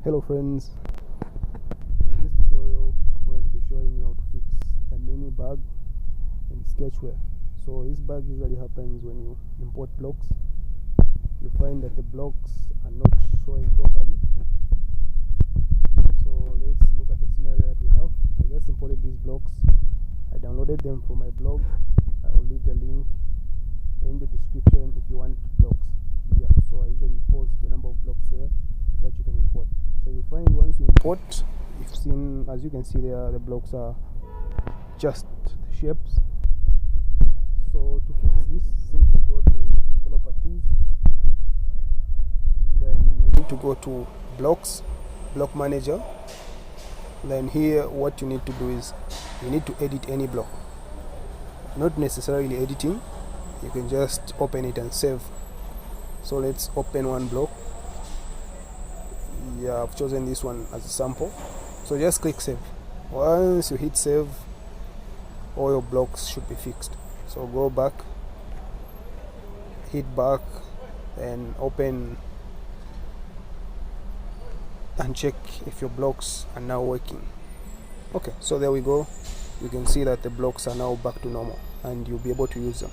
Hello friends, in this tutorial I'm going to be showing you how to fix a mini bug in Sketchware. So this bug usually happens when you import blocks. You find that the blocks are not showing properly. So let's look at the scenario that we have. I just imported these blocks. I downloaded them from my blog. I will leave the link in the description if you want blocks. Yeah, so I usually post the number of blocks there that you can import. So you find once you import, you've seen, as you can see there, the blocks are just the shapes. So to fix this, simply go to developer tools, then you need to go to blocks, block manager. Then here what you need to do is you need to edit any block, not necessarily editing, you can just open it and save. So let's open one block. Yeah, I've chosen this one as a sample. So just click save. Once you hit save, all your blocks should be fixed. So go back, hit back, and open and check if your blocks are now working. Okay, so there we go. You can see that the blocks are now back to normal and you'll be able to use them.